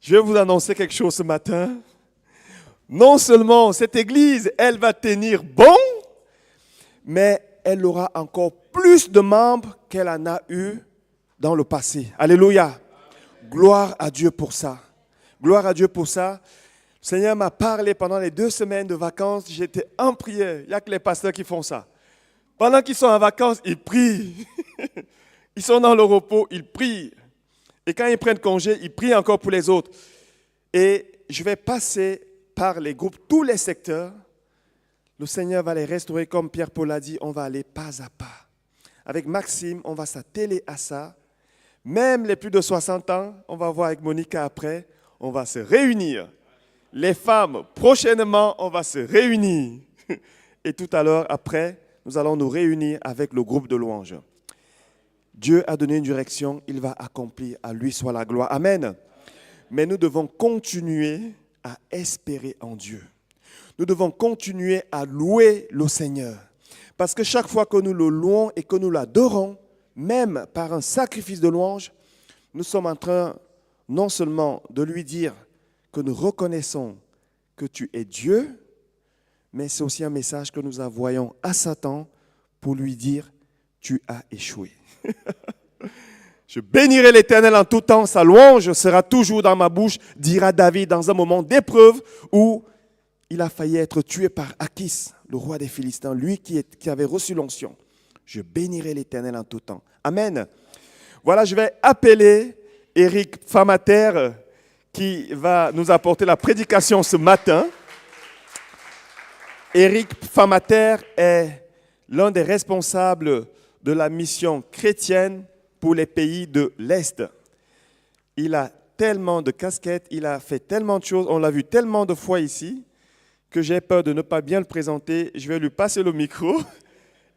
Je vais vous annoncer quelque chose ce matin. Non seulement cette église, elle va tenir bon, mais elle aura encore plus de membres qu'elle en a eu dans le passé. Alléluia. Gloire à Dieu pour ça. Gloire à Dieu pour ça. Le Seigneur m'a parlé pendant les 2 semaines de vacances. J'étais en prière. Il n'y a que les pasteurs qui font ça. Pendant qu'ils sont en vacances, ils prient. Ils sont dans le repos, ils prient. Et quand ils prennent congé, ils prient encore pour les autres. Et je vais passer par les groupes, tous les secteurs. Le Seigneur va les restaurer comme Pierre-Paul a dit, on va aller pas à pas. Avec Maxime, on va s'atteler à ça. Même les plus de 60 ans, on va voir avec Monica après, on va se réunir. Les femmes, prochainement, on va se réunir. Et tout à l'heure, après, nous allons nous réunir avec le groupe de louanges. Dieu a donné une direction, il va accomplir, à lui soit la gloire. Amen. Mais nous devons continuer à espérer en Dieu. Nous devons continuer à louer le Seigneur. Parce que chaque fois que nous le louons et que nous l'adorons, même par un sacrifice de louange, nous sommes en train non seulement de lui dire que nous reconnaissons que tu es Dieu, mais c'est aussi un message que nous envoyons à Satan pour lui dire tu as échoué. Je bénirai l'Éternel en tout temps, sa louange sera toujours dans ma bouche, dira David dans un moment d'épreuve où il a failli être tué par Achis, le roi des Philistins, lui qui avait reçu l'onction. Je bénirai l'Éternel en tout temps. Amen. Voilà, je vais appeler Éric Famater qui va nous apporter la prédication ce matin. Éric Famater est l'un des responsables de la mission chrétienne pour les pays de l'Est. Il a tellement de casquettes, il a fait tellement de choses, on l'a vu tellement de fois ici, que j'ai peur de ne pas bien le présenter. Je vais lui passer le micro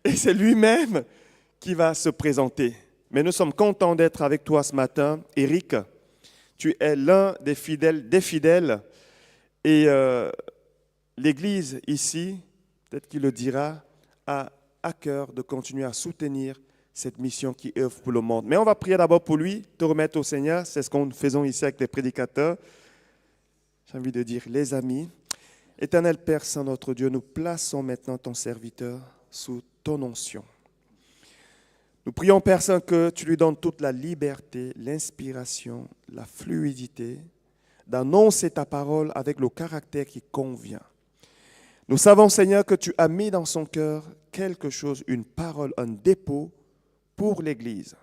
et c'est lui-même qui va se présenter. Mais nous sommes contents d'être avec toi ce matin. Éric, tu es l'un des fidèles et l'Église ici, peut-être qu'il le dira, a à cœur de continuer à soutenir cette mission qui œuvre pour le monde. Mais on va prier d'abord pour lui, te remettre au Seigneur. C'est ce que nous faisons ici avec les prédicateurs. J'ai envie de dire les amis. Éternel Père Saint, notre Dieu, nous plaçons maintenant ton serviteur sous ton onction. Nous prions, Père Saint, que tu lui donnes toute la liberté, l'inspiration, la fluidité d'annoncer ta parole avec le caractère qui convient. Nous savons, Seigneur, que tu as mis dans son cœur quelque chose, une parole, un dépôt pour l'Église.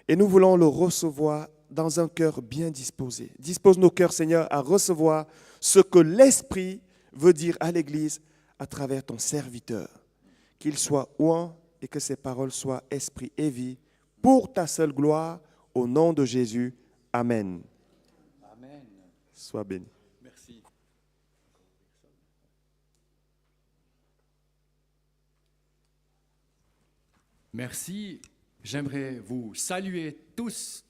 Et nous voulons le recevoir dans un cœur bien disposé. Dispose nos cœurs, Seigneur, à recevoir ce que l'Esprit veut dire à l'Église à travers ton serviteur. Qu'il soit oint et que ces paroles soient esprit et vie pour ta seule gloire, au nom de Jésus. Amen. Amen. Sois béni. Merci. Merci. J'aimerais vous saluer tous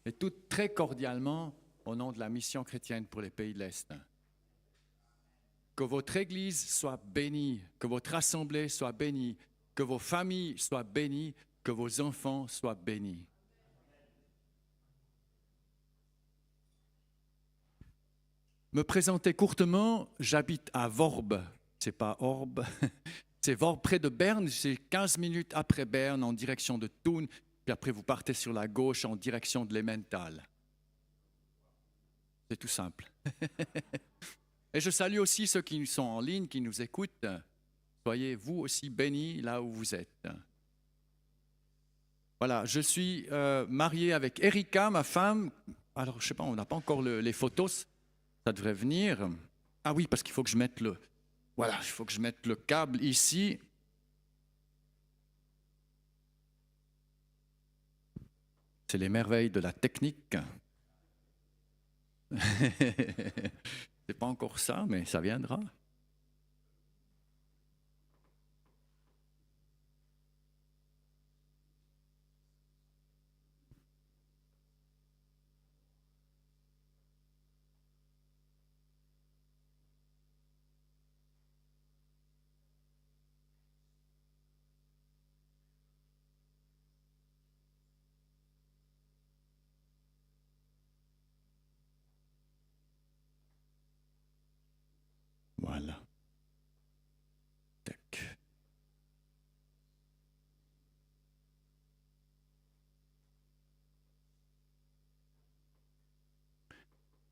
et toutes très cordialement au nom de la mission chrétienne pour les pays de l'Est. Que votre Église soit bénie, que votre assemblée soit bénie, que vos familles soient bénies, que vos enfants soient bénis. Me présenter courtement, j'habite à Worb, c'est pas Orbe, c'est Worb près de Berne, c'est 15 minutes après Berne en direction de Thun, puis après vous partez sur la gauche en direction de l'Emmental. C'est tout simple. Et je salue aussi ceux qui sont en ligne, qui nous écoutent. Soyez vous aussi bénis là où vous êtes. Voilà, je suis marié avec Erika, ma femme. Alors, je ne sais pas, on n'a pas encore les photos. Ça devrait venir. Ah oui, parce qu'il faut que je mette voilà, il faut que je mette le câble ici. C'est les merveilles de la technique. C'est pas encore ça, mais ça viendra.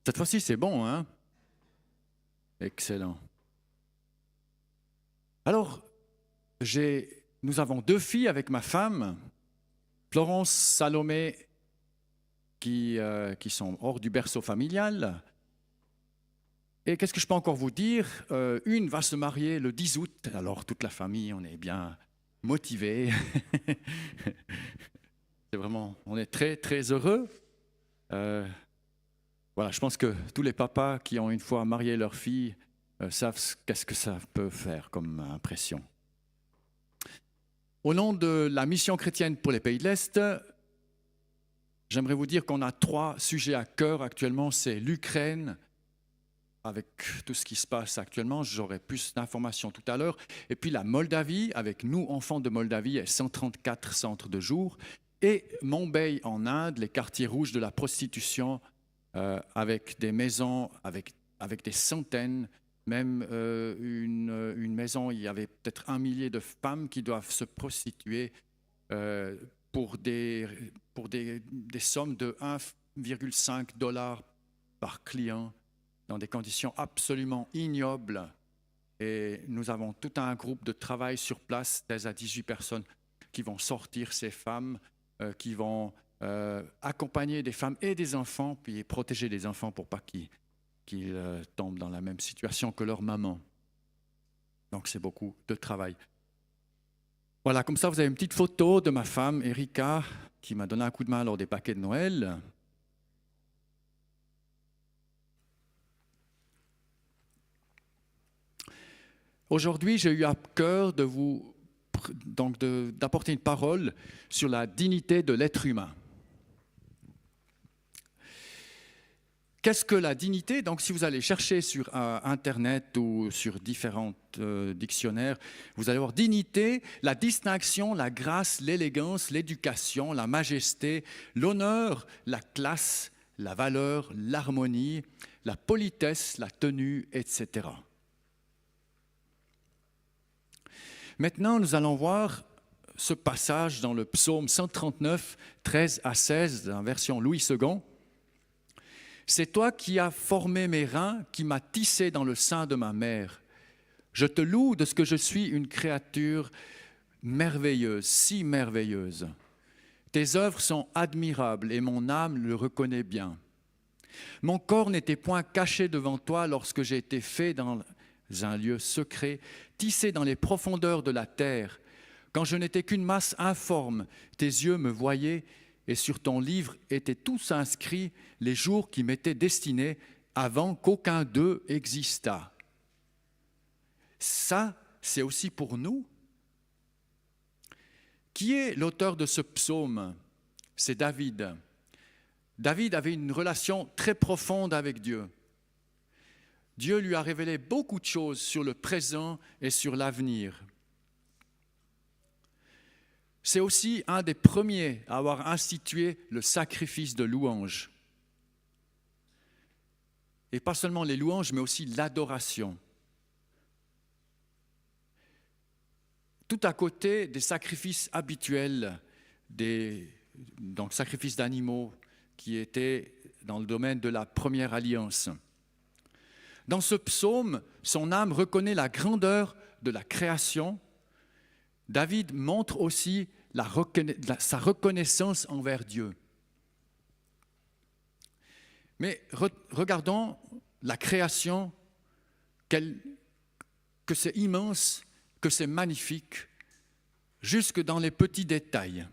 Cette fois-ci, c'est bon, hein? Excellent. Alors, nous avons 2 filles avec ma femme, Florence, Salomé, qui sont hors du berceau familial. Et qu'est-ce que je peux encore vous dire? Une va se marier le 10 août, alors toute la famille, on est bien motivés. C'est vraiment, on est très, très heureux. Voilà, je pense que tous les papas qui ont une fois marié leur fille savent qu'est-ce que ça peut faire comme impression. Au nom de la mission chrétienne pour les pays de l'Est, j'aimerais vous dire qu'on a 3 sujets à cœur actuellement. C'est l'Ukraine, avec tout ce qui se passe actuellement. J'aurai plus d'informations tout à l'heure. Et puis la Moldavie, avec nous, enfants de Moldavie, et 134 centres de jour. Et Mumbai en Inde, les quartiers rouges de la prostitution, avec des maisons, avec des centaines, même une maison, il y avait peut-être 1 millier de femmes qui doivent se prostituer pour des sommes de 1,5 $ par client, dans des conditions absolument ignobles. Et nous avons tout un groupe de travail sur place, 16 à 18 personnes, qui vont sortir ces femmes, qui vont accompagner des femmes et des enfants, puis protéger les enfants pour pas qu'ils tombent dans la même situation que leur maman. Donc c'est beaucoup de travail. Voilà, comme ça vous avez une petite photo de ma femme, Erika, qui m'a donné un coup de main lors des paquets de Noël. Aujourd'hui, j'ai eu à cœur d'apporter une parole sur la dignité de l'être humain. Qu'est-ce que la dignité? Donc, si vous allez chercher sur Internet ou sur différents dictionnaires, vous allez voir dignité, la distinction, la grâce, l'élégance, l'éducation, la majesté, l'honneur, la classe, la valeur, l'harmonie, la politesse, la tenue, etc. Maintenant, nous allons voir ce passage dans le psaume 139, 13 à 16, dans la version Louis II. C'est toi qui as formé mes reins, qui m'as tissé dans le sein de ma mère. Je te loue de ce que je suis une créature merveilleuse, si merveilleuse. Tes œuvres sont admirables et mon âme le reconnaît bien. Mon corps n'était point caché devant toi lorsque j'ai été fait dans un lieu secret, tissé dans les profondeurs de la terre. Quand je n'étais qu'une masse informe, tes yeux me voyaient et sur ton livre étaient tous inscrits les jours qui m'étaient destinés avant qu'aucun d'eux existât. Ça, c'est aussi pour nous. Qui est l'auteur de ce psaume? C'est David. David avait une relation très profonde avec Dieu. Dieu lui a révélé beaucoup de choses sur le présent et sur l'avenir. C'est aussi un des premiers à avoir institué le sacrifice de louange. Et pas seulement les louanges, mais aussi l'adoration. Tout à côté des sacrifices habituels, donc sacrifices d'animaux qui étaient dans le domaine de la première alliance. Dans ce psaume, son âme reconnaît la grandeur de la création. David montre aussi sa reconnaissance envers Dieu. Mais regardons la création, que c'est immense, que c'est magnifique, jusque dans les petits détails.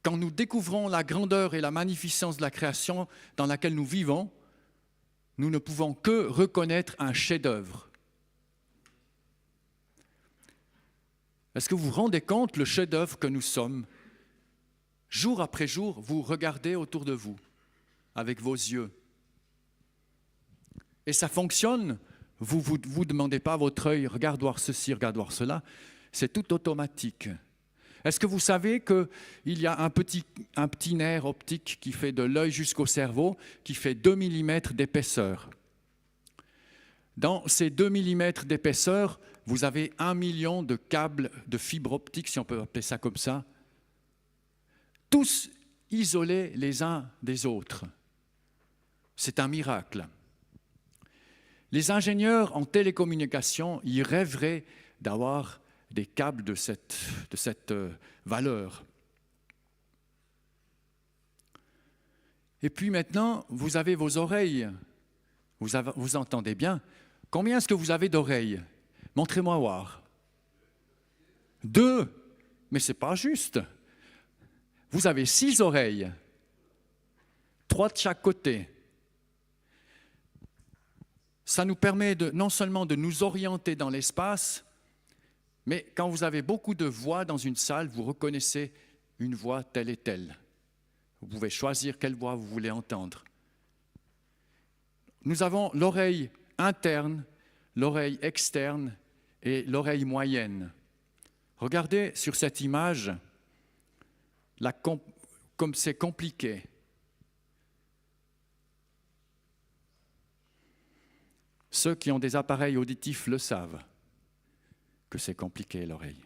Quand nous découvrons la grandeur et la magnificence de la création dans laquelle nous vivons, nous ne pouvons que reconnaître un chef-d'œuvre. Est-ce que vous vous rendez compte le chef-d'œuvre que nous sommes? Jour après jour, vous regardez autour de vous avec vos yeux. Et ça fonctionne. Vous ne demandez pas à votre œil, regarde voir ceci, regarde voir cela. C'est tout automatique. Est-ce que vous savez qu'il y a un petit nerf optique qui fait de l'œil jusqu'au cerveau, qui fait 2 mm d'épaisseur? Dans ces 2 mm d'épaisseur, vous avez 1 million de câbles de fibre optique, si on peut appeler ça comme ça. Tous isolés les uns des autres. C'est un miracle. Les ingénieurs en télécommunication y rêveraient d'avoir des câbles de cette valeur. Et puis maintenant, vous avez vos oreilles. Vous entendez bien. Combien est-ce que vous avez d'oreilles? Montrez-moi voir. 2. Mais ce n'est pas juste. Vous avez 6 oreilles. 3 de chaque côté. Ça nous permet non seulement de nous orienter dans l'espace, mais quand vous avez beaucoup de voix dans une salle, vous reconnaissez une voix telle et telle. Vous pouvez choisir quelle voix vous voulez entendre. Nous avons l'oreille interne, l'oreille externe et l'oreille moyenne. Regardez sur cette image, comme c'est compliqué. Ceux qui ont des appareils auditifs le savent, que c'est compliqué l'oreille.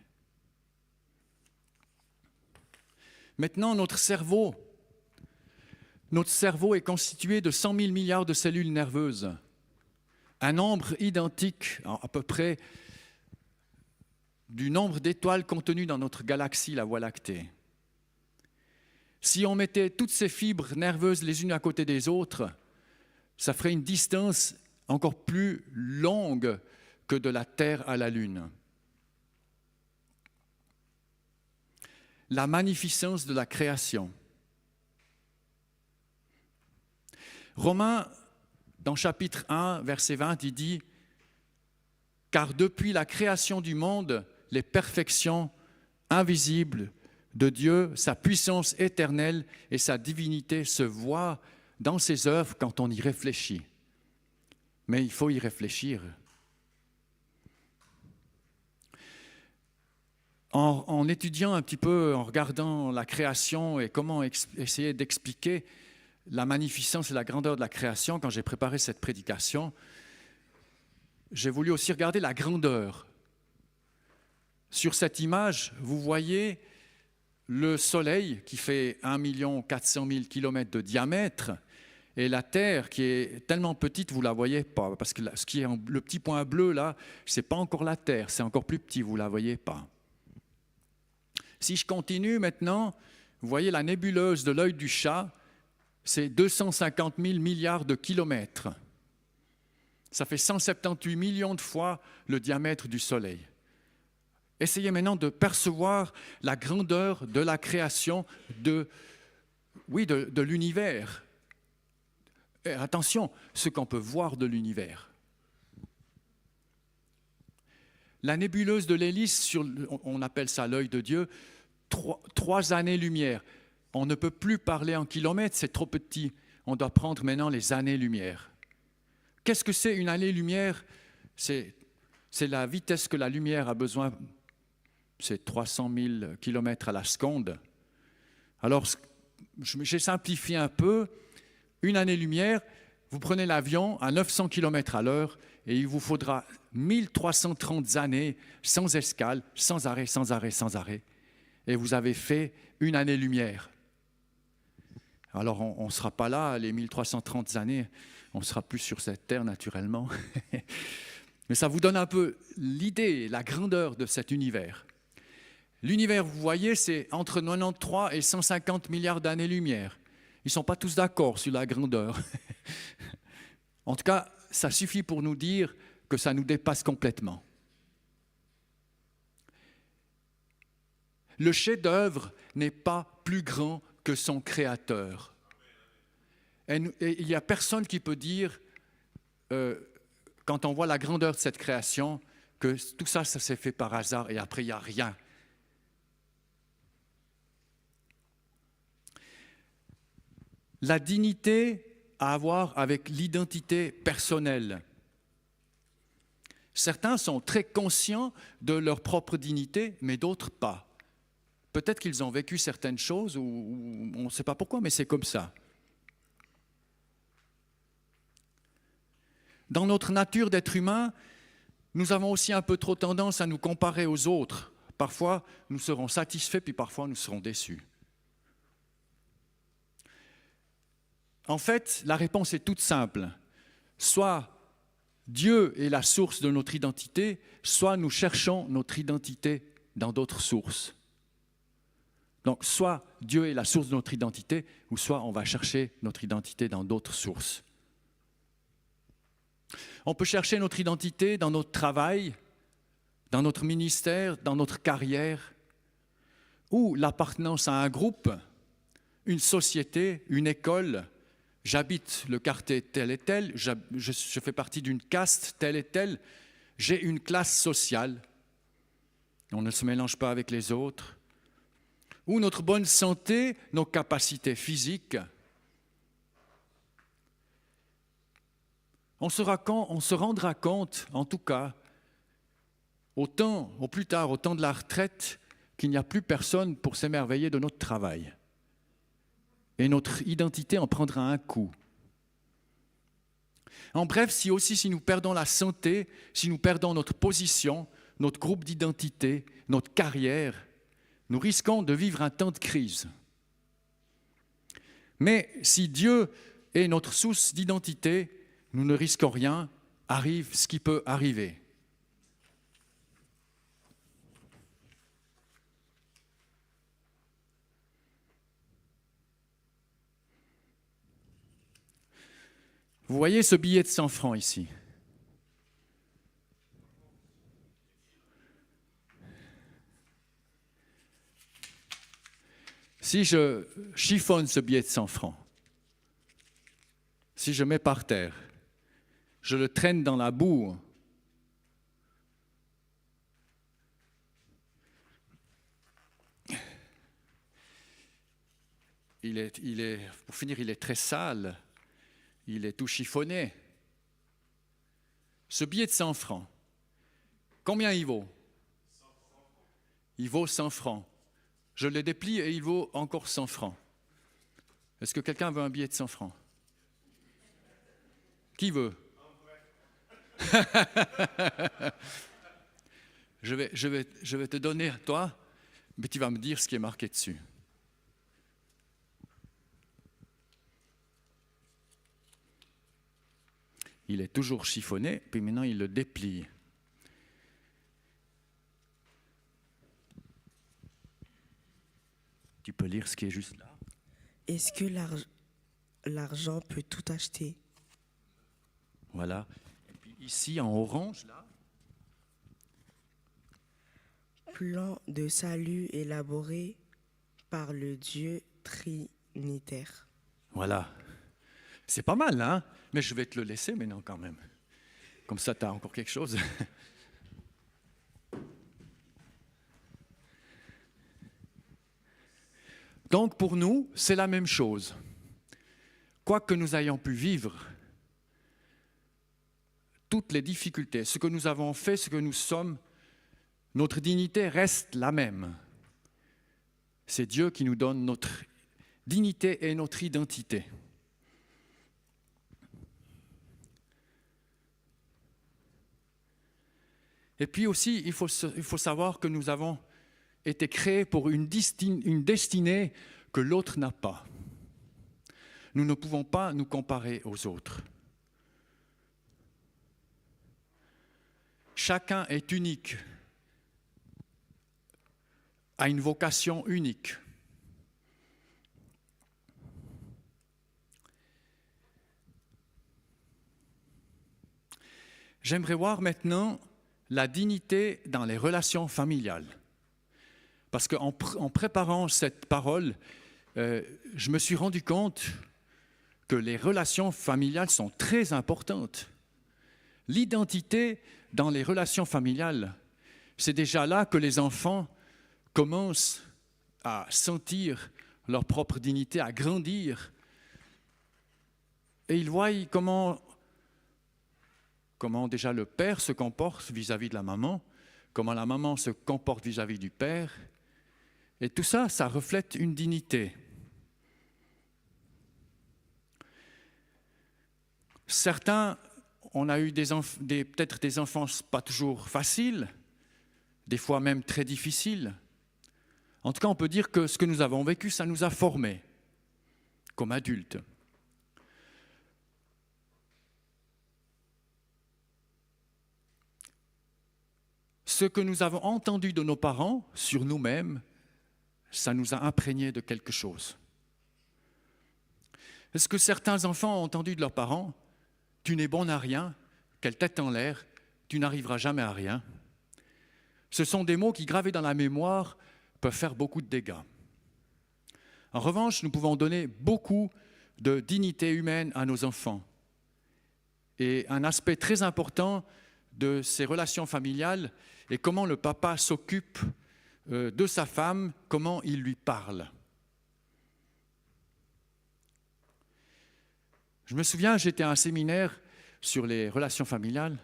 Maintenant, notre cerveau est constitué de 100 000 milliards de cellules nerveuses, un nombre identique à peu près du nombre d'étoiles contenues dans notre galaxie, la Voie lactée. Si on mettait toutes ces fibres nerveuses les unes à côté des autres, ça ferait une distance encore plus longue que de la Terre à la Lune. La magnificence de la création. Romains, dans chapitre 1, verset 20, il dit « Car depuis la création du monde, les perfections invisibles de Dieu, sa puissance éternelle et sa divinité se voient dans ses œuvres quand on y réfléchit. » Mais il faut y réfléchir. En étudiant un petit peu, en regardant la création et comment essayer d'expliquer la magnificence et la grandeur de la création, quand j'ai préparé cette prédication, j'ai voulu aussi regarder la grandeur. Sur cette image, vous voyez le Soleil qui fait 1 400 000 km de diamètre et la Terre qui est tellement petite, vous ne la voyez pas. Parce que ce qui est le petit point bleu là, ce n'est pas encore la Terre, c'est encore plus petit, vous ne la voyez pas. Si je continue maintenant, vous voyez la nébuleuse de l'œil du chat, c'est 250 000 milliards de kilomètres. Ça fait 178 millions de fois le diamètre du Soleil. Essayez maintenant de percevoir la grandeur de la création de l'univers. Et attention, ce qu'on peut voir de l'univers. La nébuleuse de l'hélice, on appelle ça l'œil de Dieu, 3 années-lumière. On ne peut plus parler en kilomètres, c'est trop petit. On doit prendre maintenant les années-lumière. Qu'est-ce que c'est une année-lumière? C'est la vitesse que la lumière a besoin, c'est 300 000 km à la seconde. Alors, j'ai simplifié un peu. Une année-lumière, vous prenez l'avion à 900 km à l'heure et il vous faudra 1330 années sans escale, sans arrêt, sans arrêt, sans arrêt. Et vous avez fait une année-lumière. Alors, on ne sera pas là, les 1330 années, on ne sera plus sur cette terre naturellement. Mais ça vous donne un peu l'idée, la grandeur de cet univers. L'univers, vous voyez, c'est entre 93 et 150 milliards d'années-lumière. Ils ne sont pas tous d'accord sur la grandeur. En tout cas, ça suffit pour nous dire que ça nous dépasse complètement. Le chef-d'œuvre n'est pas plus grand que son créateur. Et il n'y a personne qui peut dire, quand on voit la grandeur de cette création, que tout ça, ça s'est fait par hasard et après, il n'y a rien. La dignité à avoir avec l'identité personnelle. Certains sont très conscients de leur propre dignité, mais d'autres pas. Peut-être qu'ils ont vécu certaines choses, ou on ne sait pas pourquoi, mais c'est comme ça. Dans notre nature d'être humain, nous avons aussi un peu trop tendance à nous comparer aux autres. Parfois, nous serons satisfaits, puis parfois, nous serons déçus. En fait, la réponse est toute simple. Soit Dieu est la source de notre identité, soit nous cherchons notre identité dans d'autres sources. Donc, soit Dieu est la source de notre identité, ou soit on va chercher notre identité dans d'autres sources. On peut chercher notre identité dans notre travail, dans notre ministère, dans notre carrière, ou l'appartenance à un groupe, une société, une école. J'habite le quartier tel et tel, je fais partie d'une caste telle et telle, j'ai une classe sociale, on ne se mélange pas avec les autres. Ou notre bonne santé, nos capacités physiques. On se rendra compte, en tout cas, au plus tard, au temps de la retraite, qu'il n'y a plus personne pour s'émerveiller de notre travail. Et notre identité en prendra un coup. En bref, si nous perdons la santé, si nous perdons notre position, notre groupe d'identité, notre carrière, nous risquons de vivre un temps de crise. Mais si Dieu est notre source d'identité, nous ne risquons rien, arrive ce qui peut arriver. Vous voyez ce billet de 100 francs ici? Si je chiffonne ce billet de 100 francs, si je mets par terre, je le traîne dans la boue, pour finir, il est très sale, il est tout chiffonné. Ce billet de 100 francs, combien il vaut? Il vaut 100 francs. Je le déplie et il vaut encore 100 francs. Est-ce que quelqu'un veut un billet de 100 francs? Qui veut? je vais te donner à toi, mais tu vas me dire ce qui est marqué dessus. Il est toujours chiffonné, puis maintenant il le déplie. Tu peux lire ce qui est juste là? Est-ce que l'argent peut tout acheter? Voilà. Et puis ici, en orange, là. Plan de salut élaboré par le Dieu trinitaire. Voilà. C'est pas mal, hein? Mais je vais te le laisser maintenant quand même. Comme ça, tu as encore quelque chose. Donc pour nous, c'est la même chose. Quoi que nous ayons pu vivre, toutes les difficultés, ce que nous avons fait, ce que nous sommes, notre dignité reste la même. C'est Dieu qui nous donne notre dignité et notre identité. Et puis aussi, il faut savoir que nous avons été créés pour une destinée que l'autre n'a pas. Nous ne pouvons pas nous comparer aux autres. Chacun est unique, a une vocation unique. J'aimerais voir maintenant la dignité dans les relations familiales. Parce qu'en préparant cette parole, je me suis rendu compte que les relations familiales sont très importantes. L'identité dans les relations familiales, c'est déjà là que les enfants commencent à sentir leur propre dignité, à grandir. Et ils voient comment déjà le père se comporte vis-à-vis de la maman, comment la maman se comporte vis-à-vis du père. Et tout ça, ça reflète une dignité. Certains, on a eu peut-être des enfances pas toujours faciles, des fois même très difficiles. En tout cas, on peut dire que ce que nous avons vécu, ça nous a formés comme adultes. ce que nous avons entendu de nos parents sur nous-mêmes, ça nous a imprégné de quelque chose. Est-ce que certains enfants ont entendu de leurs parents « Tu n'es bon à rien, quelle tête en l'air, tu n'arriveras jamais à rien ». Ce sont des mots qui, gravés dans la mémoire, peuvent faire beaucoup de dégâts. En revanche, nous pouvons donner beaucoup de dignité humaine à nos enfants. Et un aspect très important de ces relations familiales est comment le papa s'occupe de sa femme, comment il lui parle. Je me souviens, j'étais à un séminaire sur les relations familiales,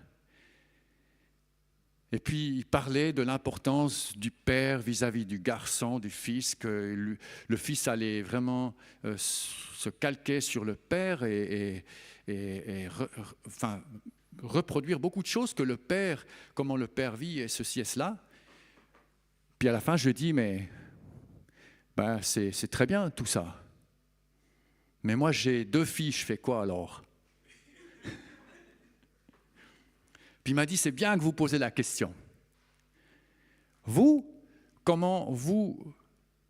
et puis il parlait de l'importance du père vis-à-vis du garçon, du fils, que le fils allait vraiment se calquer sur le père et reproduire beaucoup de choses que le père, comment le père vit et ceci et cela. Puis à la fin, je dis, mais c'est très bien tout ça. Mais moi, j'ai 2 filles, je fais quoi alors? Puis il m'a dit, c'est bien que vous posez la question. Vous, comment vous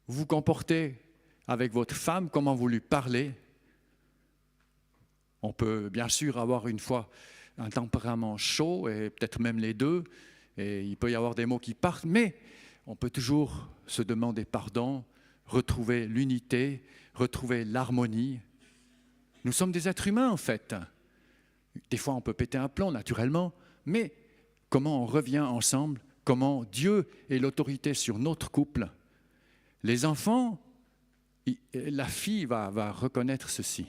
vous comportez avec votre femme, comment vous lui parlez? On peut bien sûr avoir une fois un tempérament chaud, et peut-être même les deux, et il peut y avoir des mots qui partent, mais on peut toujours se demander pardon, retrouver l'unité, retrouver l'harmonie. Nous sommes des êtres humains en fait. Des fois on peut péter un plomb naturellement, mais comment on revient ensemble, comment Dieu est l'autorité sur notre couple. Les enfants, la fille va reconnaître ceci.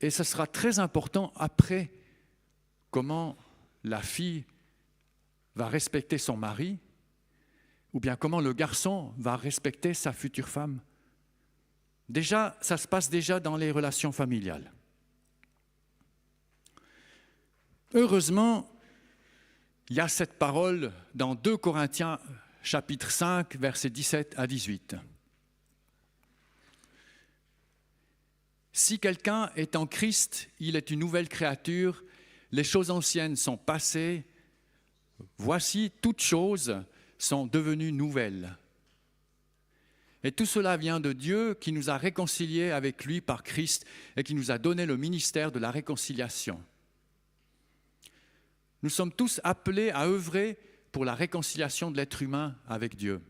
Et ce sera très important après comment la fille va respecter son mari, ou bien comment le garçon va respecter sa future femme. Déjà, ça se passe déjà dans les relations familiales. Heureusement, il y a cette parole dans 2 Corinthiens chapitre 5, versets 17 à 18. Si quelqu'un est en Christ, il est une nouvelle créature, les choses anciennes sont passées, voici toutes choses sont devenues nouvelles. Et tout cela vient de Dieu qui nous a réconciliés avec lui par Christ et qui nous a donné le ministère de la réconciliation. Nous sommes tous appelés à œuvrer pour la réconciliation de l'être humain avec Dieu.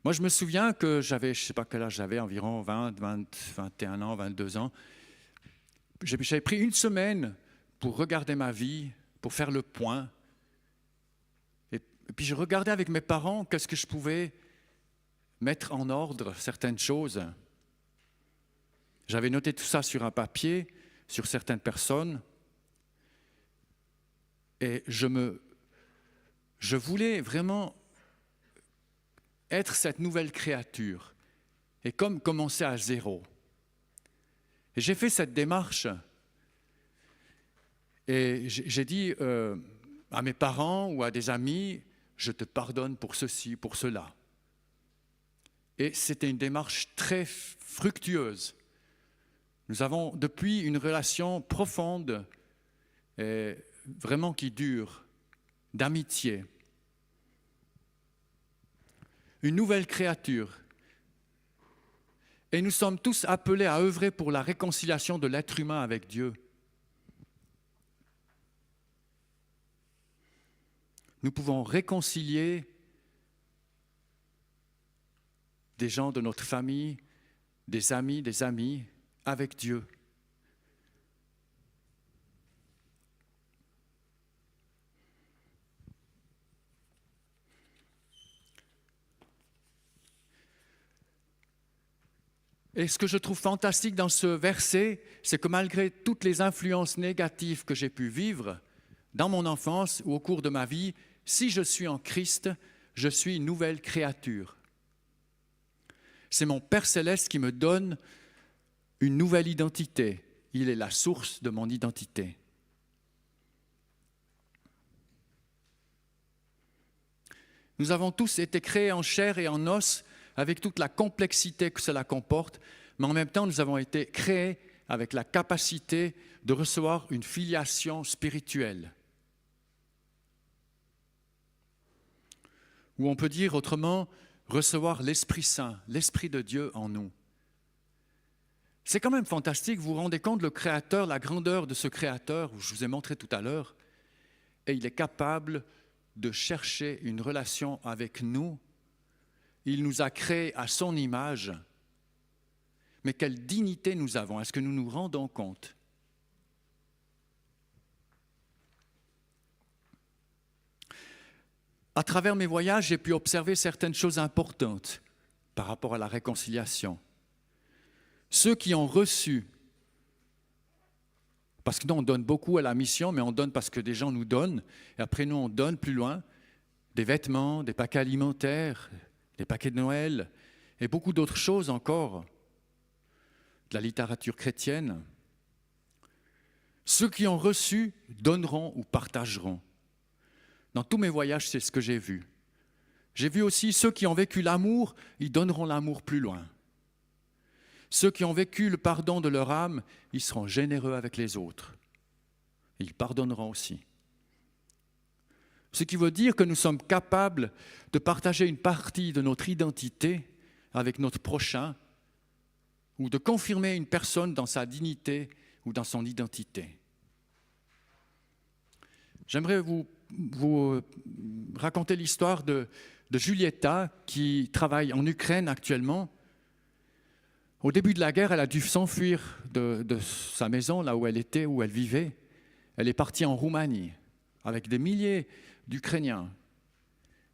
Moi, je me souviens que j'avais, je ne sais pas quel âge j'avais, environ 20, 21 ans, 22 ans. J'avais pris une semaine pour regarder ma vie, pour faire le point. Et puis je regardais avec mes parents qu'est-ce que je pouvais mettre en ordre, certaines choses. J'avais noté tout ça sur un papier, sur certaines personnes. Et je voulais vraiment être cette nouvelle créature et comme commencer à zéro. Et j'ai fait cette démarche et j'ai dit à mes parents ou à des amis, je te pardonne pour ceci, pour cela. Et c'était une démarche très fructueuse. Nous avons depuis une relation profonde et vraiment qui dure, d'amitié. Une nouvelle créature. Et nous sommes tous appelés à œuvrer pour la réconciliation de l'être humain avec Dieu. Nous pouvons réconcilier des gens de notre famille, des amis avec Dieu. Et ce que je trouve fantastique dans ce verset, c'est que malgré toutes les influences négatives que j'ai pu vivre dans mon enfance ou au cours de ma vie, si je suis en Christ, je suis une nouvelle créature. C'est mon Père Céleste qui me donne une nouvelle identité. Il est la source de mon identité. Nous avons tous été créés en chair et en os avec toute la complexité que cela comporte, mais en même temps, nous avons été créés avec la capacité de recevoir une filiation spirituelle. Ou on peut dire autrement, recevoir l'Esprit Saint, l'Esprit de Dieu en nous. C'est quand même fantastique, vous vous rendez compte, le Créateur, la grandeur de ce Créateur, je vous ai montré tout à l'heure, et il est capable de chercher une relation avec nous. Il nous a créés à son image. Mais quelle dignité nous avons? Est-ce que nous nous rendons compte? À travers mes voyages, j'ai pu observer certaines choses importantes par rapport à la réconciliation. Ceux qui ont reçu, parce que nous on donne beaucoup à la mission, mais on donne parce que des gens nous donnent, et après nous on donne plus loin des vêtements, des paquets alimentaires, des paquets de Noël, et beaucoup d'autres choses encore, de la littérature chrétienne. Ceux qui ont reçu donneront ou partageront. Dans tous mes voyages, c'est ce que j'ai vu. J'ai vu aussi ceux qui ont vécu l'amour, ils donneront l'amour plus loin. Ceux qui ont vécu le pardon de leur âme, ils seront généreux avec les autres. Ils pardonneront aussi. Ce qui veut dire que nous sommes capables de partager une partie de notre identité avec notre prochain ou de confirmer une personne dans sa dignité ou dans son identité. J'aimerais vous raconter l'histoire de Julieta qui travaille en Ukraine actuellement. Au début de la guerre, elle a dû s'enfuir de sa maison, là où elle était, où elle vivait. Elle est partie en Roumanie avec des milliers d'Ukrainiens.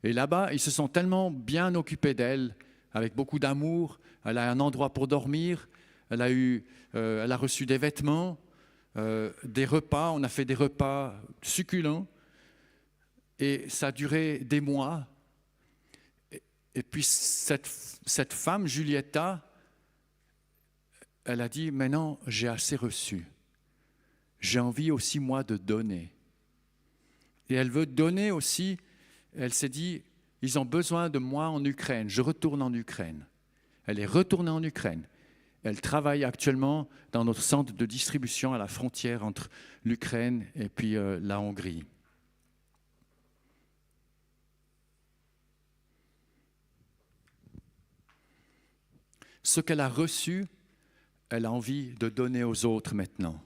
Et là-bas, ils se sont tellement bien occupés d'elle, avec beaucoup d'amour. Elle a un endroit pour dormir, elle a reçu des vêtements, des repas. On a fait des repas succulents. Et ça a duré des mois. Et puis cette femme, Julieta, elle a dit, maintenant j'ai assez reçu. J'ai envie aussi moi de donner. Et elle veut donner aussi, elle s'est dit, ils ont besoin de moi en Ukraine, je retourne en Ukraine. Elle est retournée en Ukraine. Elle travaille actuellement dans notre centre de distribution à la frontière entre l'Ukraine et puis la Hongrie. Ce qu'elle a reçu, elle a envie de donner aux autres maintenant.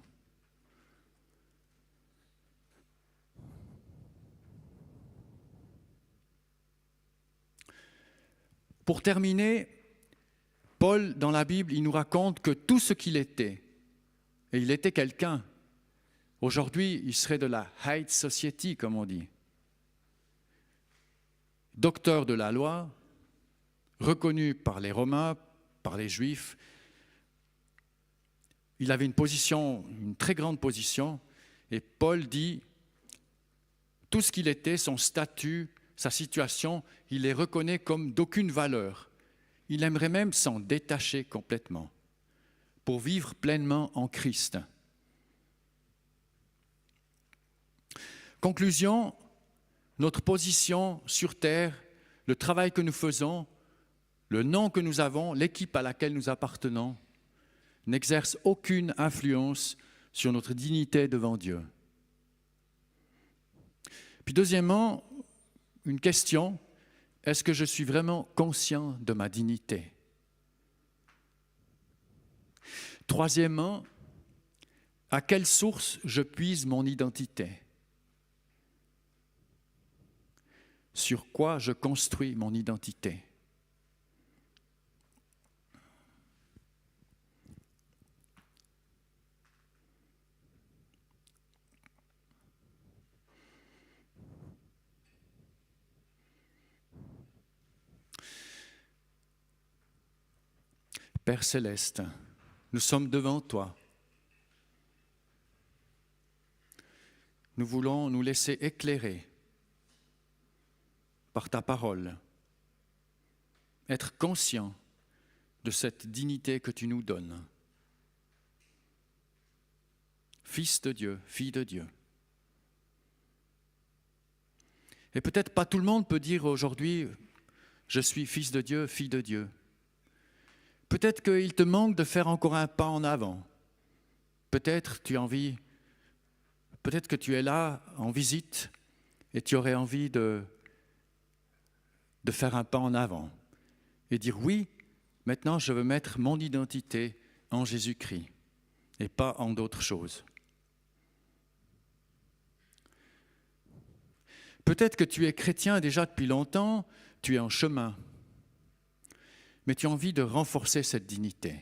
Pour terminer, Paul, dans la Bible, il nous raconte que tout ce qu'il était, et il était quelqu'un, aujourd'hui, il serait de la high society, comme on dit. Docteur de la loi, reconnu par les Romains, par les Juifs. Il avait une position, une très grande position, et Paul dit, tout ce qu'il était, son statut, sa situation, il les reconnaît comme d'aucune valeur. Il aimerait même s'en détacher complètement pour vivre pleinement en Christ. Conclusion, notre position sur terre, le travail que nous faisons, le nom que nous avons, l'équipe à laquelle nous appartenons, n'exerce aucune influence sur notre dignité devant Dieu. Puis deuxièmement, une question, est-ce que je suis vraiment conscient de ma dignité? Troisièmement, à quelle source je puise mon identité? Sur quoi je construis mon identité? Père céleste, nous sommes devant toi. Nous voulons nous laisser éclairer par ta parole, être conscients de cette dignité que tu nous donnes. Fils de Dieu, fille de Dieu. Et peut-être pas tout le monde peut dire aujourd'hui, je suis fils de Dieu, fille de Dieu. Peut-être qu'il te manque de faire encore un pas en avant. Peut-être que tu es là en visite et tu aurais envie de faire un pas en avant et dire oui, maintenant je veux mettre mon identité en Jésus-Christ et pas en d'autres choses. Peut-être que tu es chrétien déjà depuis longtemps, tu es en chemin, mais tu as envie de renforcer cette dignité.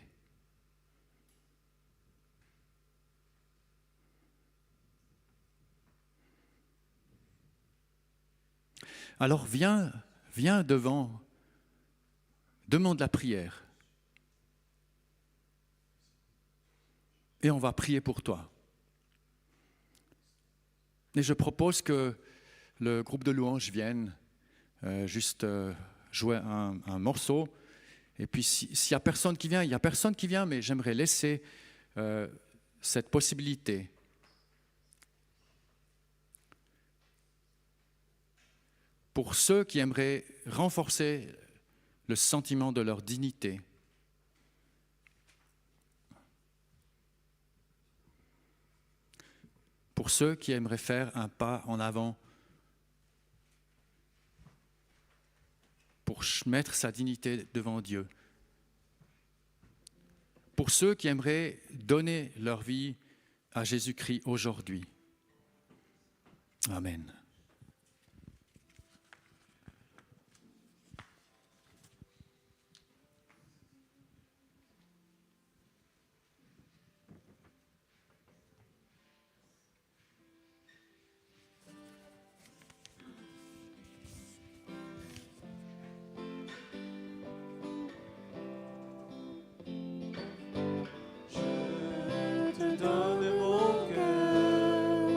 Alors viens devant, demande la prière. Et on va prier pour toi. Et je propose que le groupe de louanges vienne juste jouer un morceau. Et puis s'il n'y a personne qui vient, il n'y a personne qui vient, mais j'aimerais laisser cette possibilité. Pour ceux qui aimeraient renforcer le sentiment de leur dignité. Pour ceux qui aimeraient faire un pas en avant pour mettre sa dignité devant Dieu. Pour ceux qui aimeraient donner leur vie à Jésus-Christ aujourd'hui. Amen. Donne mon cœur,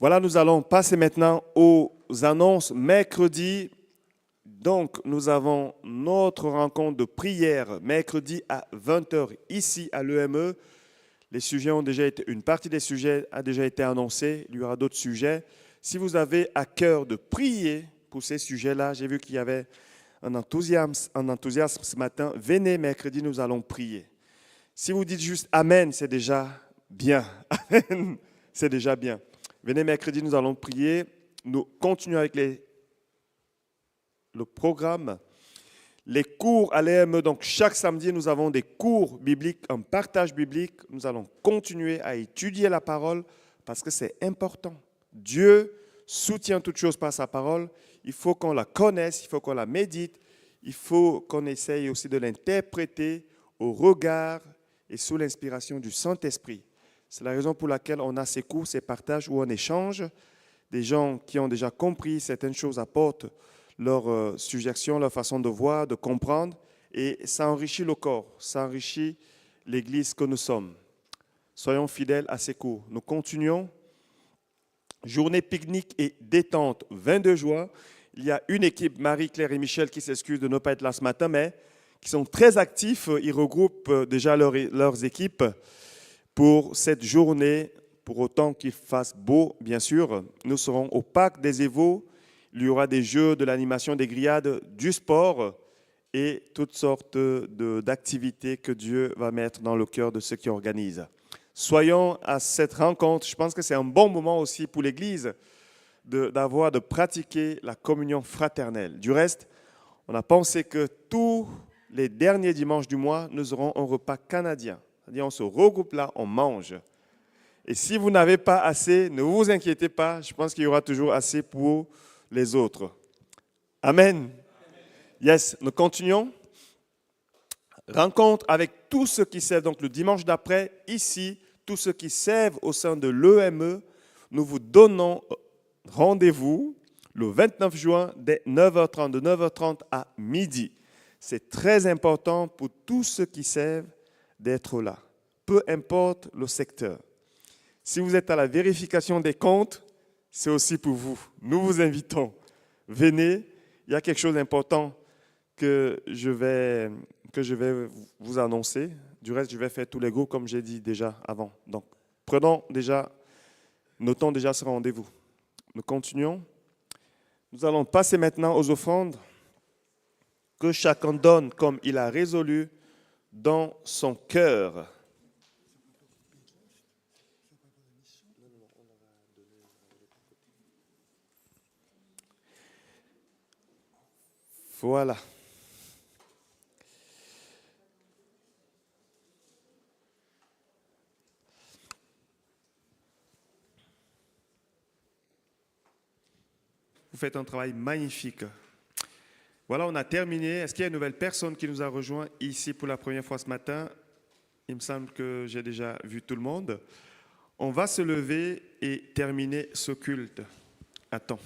Voilà, nous allons passer maintenant aux annonces. Mercredi, donc, nous avons notre rencontre de prière mercredi à 20h ici à l'EME. Les sujets ont déjà été, une partie des sujets a déjà été annoncée. Il y aura d'autres sujets. Si vous avez à cœur de prier pour ces sujets-là, j'ai vu qu'il y avait un enthousiasme ce matin. Venez mercredi, nous allons prier. Si vous dites juste Amen, c'est déjà bien. Amen, c'est déjà bien. Venez mercredi, nous allons prier. Nous continuons avec le programme. Les cours à l'EME, donc chaque samedi, nous avons des cours bibliques, un partage biblique. Nous allons continuer à étudier la parole parce que c'est important. Dieu soutient toutes choses par sa parole. Il faut qu'on la connaisse, il faut qu'on la médite. Il faut qu'on essaye aussi de l'interpréter au regard et sous l'inspiration du Saint-Esprit. C'est la raison pour laquelle on a ces cours, ces partages où on échange. Des gens qui ont déjà compris certaines choses apportent leurs suggestions, leur façon de voir, de comprendre, et ça enrichit le corps, ça enrichit l'Église que nous sommes. Soyons fidèles à ces cours. Nous continuons. Journée pique-nique et détente, 22 juin. Il y a une équipe, Marie-Claire et Michel, qui s'excusent de ne pas être là ce matin, mais qui sont très actifs. Ils regroupent déjà leurs équipes pour cette journée, pour autant qu'il fasse beau, bien sûr. Nous serons au Parc des Évaux. Il y aura des jeux, de l'animation, des grillades, du sport et toutes sortes d'activités que Dieu va mettre dans le cœur de ceux qui organisent. Soyons à cette rencontre. Je pense que c'est un bon moment aussi pour l'Église de pratiquer la communion fraternelle. Du reste, on a pensé que tous les derniers dimanches du mois, nous aurons un repas canadien. C'est-à-dire on se regroupe là, on mange. Et si vous n'avez pas assez, ne vous inquiétez pas, je pense qu'il y aura toujours assez pour les autres. Amen. Yes, nous continuons. Rencontre avec tous ceux qui servent, donc le dimanche d'après, ici, tous ceux qui servent au sein de l'EME, nous vous donnons rendez-vous le 29 juin dès 9h30, de 9h30 à midi. C'est très important pour tous ceux qui servent d'être là, peu importe le secteur. Si vous êtes à la vérification des comptes, c'est aussi pour vous. Nous vous invitons. Venez, il y a quelque chose d'important que je vais vous annoncer. Du reste, je vais faire tous les groupes comme j'ai dit déjà avant. Donc, notons déjà ce rendez-vous. Nous continuons. Nous allons passer maintenant aux offrandes que chacun donne comme il a résolu dans son cœur. Voilà. Vous faites un travail magnifique. Voilà, on a terminé. Est-ce qu'il y a une nouvelle personne qui nous a rejoint ici pour la première fois ce matin? Il me semble que j'ai déjà vu tout le monde. On va se lever et terminer ce culte. Attends.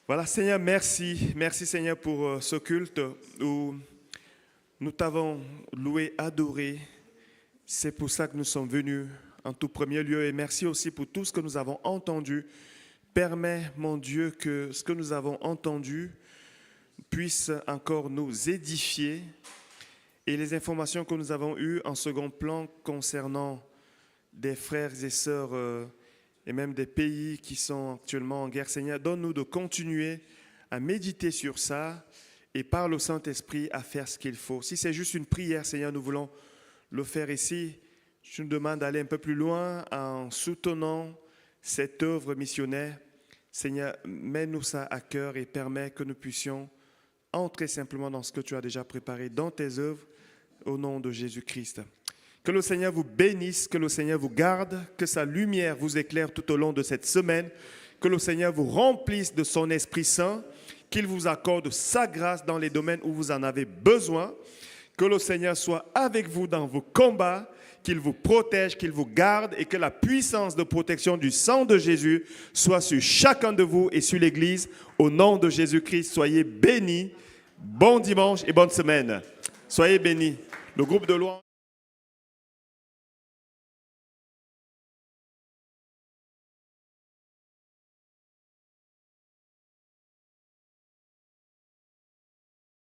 Voilà, Seigneur, merci. Merci, Seigneur, pour ce culte où nous t'avons loué, adoré. C'est pour ça que nous sommes venus en tout premier lieu. Et merci aussi pour tout ce que nous avons entendu. Permets, mon Dieu, que ce que nous avons entendu puisse encore nous édifier. Et les informations que nous avons eues en second plan concernant des frères et sœurs et même des pays qui sont actuellement en guerre, Seigneur, donne-nous de continuer à méditer sur ça et par le Saint-Esprit à faire ce qu'il faut. Si c'est juste une prière, Seigneur, nous voulons le faire ici. Je nous demande d'aller un peu plus loin en soutenant cette œuvre missionnaire. Seigneur, mets-nous ça à cœur et permets que nous puissions entrer simplement dans ce que tu as déjà préparé dans tes œuvres au nom de Jésus-Christ. Que le Seigneur vous bénisse, que le Seigneur vous garde, que sa lumière vous éclaire tout au long de cette semaine, que le Seigneur vous remplisse de son Esprit Saint, qu'il vous accorde sa grâce dans les domaines où vous en avez besoin, que le Seigneur soit avec vous dans vos combats, qu'il vous protège, qu'il vous garde et que la puissance de protection du sang de Jésus soit sur chacun de vous et sur l'Église. Au nom de Jésus-Christ, soyez bénis. Bon dimanche et bonne semaine. Soyez bénis. Le groupe de louange.